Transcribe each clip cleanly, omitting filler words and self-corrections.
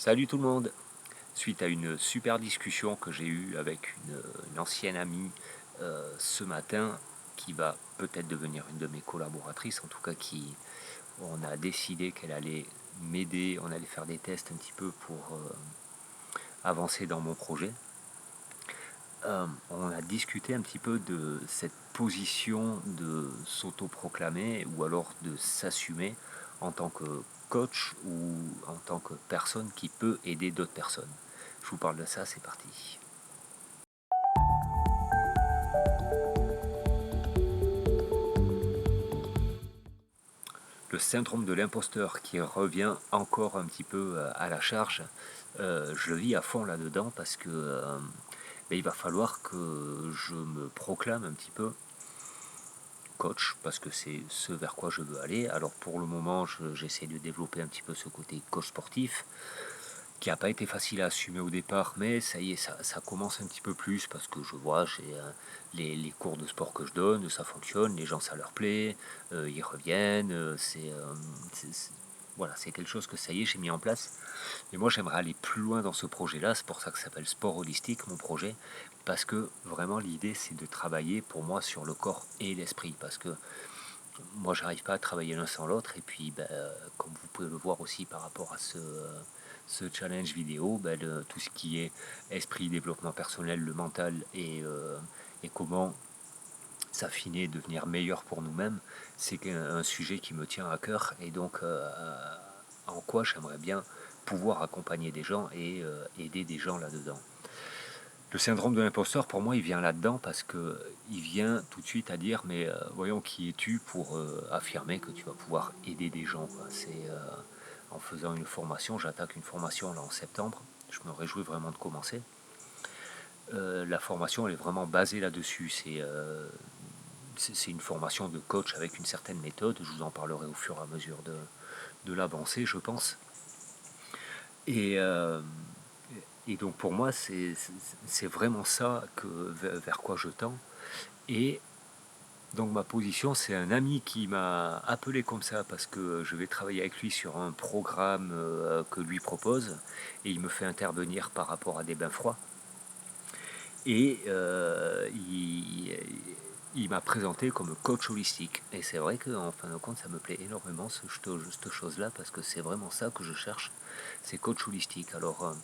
Salut tout le monde! Suite à une super discussion que j'ai eue avec une ancienne amie ce matin, qui va peut-être devenir une de mes collaboratrices, en tout cas on a décidé qu'elle allait m'aider, on allait faire des tests un petit peu pour avancer dans mon projet. On a discuté un petit peu de cette position de s'autoproclamer ou alors de s'assumer en tant que coach ou en tant que personne qui peut aider d'autres personnes. Je vous parle de ça, c'est parti. Le syndrome de l'imposteur qui revient encore un petit peu à la charge, je le vis à fond là-dedans parce que il va falloir que je me proclame un petit peu coach, parce que c'est ce vers quoi je veux aller. Alors pour le moment, j'essaie de développer un petit peu ce côté coach sportif, qui n'a pas été facile à assumer au départ, mais ça y est, ça commence un petit peu plus, parce que je vois, j'ai les cours de sport que je donne, ça fonctionne, les gens ça leur plaît, ils reviennent, voilà, c'est quelque chose que ça y est, j'ai mis en place. Et moi, j'aimerais aller plus loin dans ce projet-là. C'est pour ça que ça s'appelle Sport Holistique, mon projet. Parce que vraiment, l'idée, c'est de travailler pour moi sur le corps et l'esprit. Parce que moi, j'arrive pas à travailler l'un sans l'autre. Et puis, comme vous pouvez le voir aussi par rapport à ce challenge vidéo, tout ce qui est esprit, développement personnel, le mental et comment s'affiner, devenir meilleur pour nous-mêmes, c'est un sujet qui me tient à cœur. Et donc, en quoi j'aimerais bien pouvoir accompagner des gens et aider des gens là-dedans. Le syndrome de l'imposteur, pour moi, il vient là-dedans parce que il vient tout de suite à dire, mais voyons, qui es-tu pour affirmer que tu vas pouvoir aider des gens, quoi. C'est en faisant une formation, j'attaque une formation là en septembre, je me réjouis vraiment de commencer. La formation, elle est vraiment basée là-dessus. C'est une formation de coach avec une certaine méthode, je vous en parlerai au fur et à mesure de l'avancée, je pense. Et, euh, et donc pour moi, c'est vraiment ça vers quoi je tends. Et donc ma position, c'est un ami qui m'a appelé comme ça parce que je vais travailler avec lui sur un programme que lui propose et il me fait intervenir par rapport à des bains froids. Et il m'a présenté comme coach holistique. Et c'est vrai qu'en fin de compte, ça me plaît énormément cette chose-là parce que c'est vraiment ça que je cherche, c'est coach holistique. Alors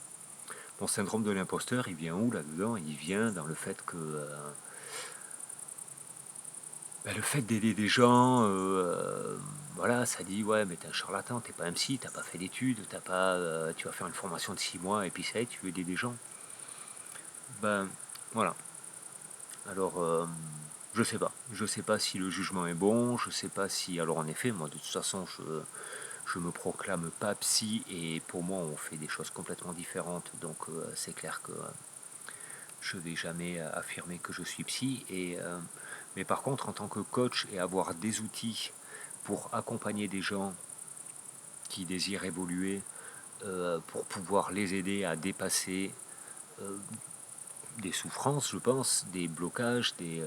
mon syndrome de l'imposteur, il vient où là-dedans? Il vient dans le fait que le fait d'aider des gens, voilà, ça dit ouais, mais t'es un charlatan, t'es pas un psy, t'as pas fait d'études, t'as pas, tu vas faire une formation de 6 mois et puis ça y est, tu veux aider des gens. Ben voilà. Alors je sais pas si le jugement est bon, je sais pas si, alors en effet, moi de toute façon, je me proclame pas psy et pour moi on fait des choses complètement différentes, donc c'est clair que je vais jamais affirmer que je suis psy. Mais par contre, en tant que coach et avoir des outils pour accompagner des gens qui désirent évoluer, pour pouvoir les aider à dépasser euh, des souffrances, je pense, des blocages, des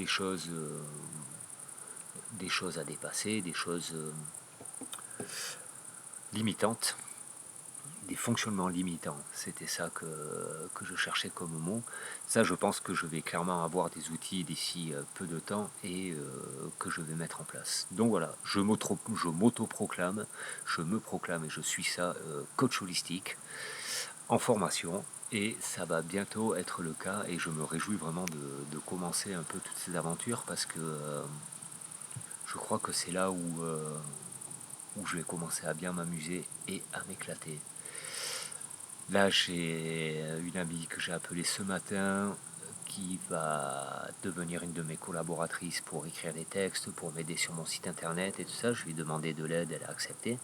choses, des choses à dépasser, des choses limitantes, des fonctionnements limitants. C'était ça que je cherchais comme mot. Ça, je pense que je vais clairement avoir des outils d'ici peu de temps et que je vais mettre en place. Donc voilà, je m'auto-proclame, je me proclame et je suis ça, coach holistique en formation. Et ça va bientôt être le cas et je me réjouis vraiment de commencer un peu toutes ces aventures parce que je crois que c'est là où je vais commencer à bien m'amuser et à m'éclater. Là, j'ai une amie que j'ai appelée ce matin qui va devenir une de mes collaboratrices pour écrire des textes, pour m'aider sur mon site internet et tout ça. Je lui ai demandé de l'aide, elle a accepté.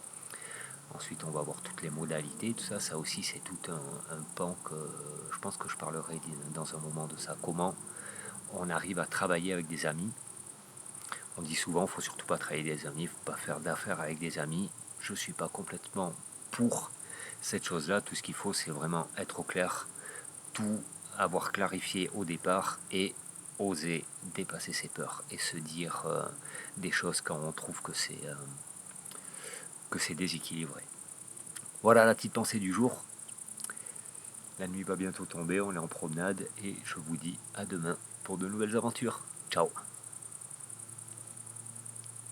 Ensuite, on va voir toutes les modalités, tout ça. Ça aussi, c'est tout un pan que je pense que je parlerai dans un moment de ça. Comment on arrive à travailler avec des amis. On dit souvent, il ne faut surtout pas travailler avec des amis, il ne faut pas faire d'affaires avec des amis. Je ne suis pas complètement pour cette chose-là. Tout ce qu'il faut, c'est vraiment être au clair, tout avoir clarifié au départ et oser dépasser ses peurs et se dire des choses quand on trouve que c'est déséquilibré. Voilà la petite pensée du jour. La nuit va bientôt tomber, on est en promenade et je vous dis à demain pour de nouvelles aventures. Ciao.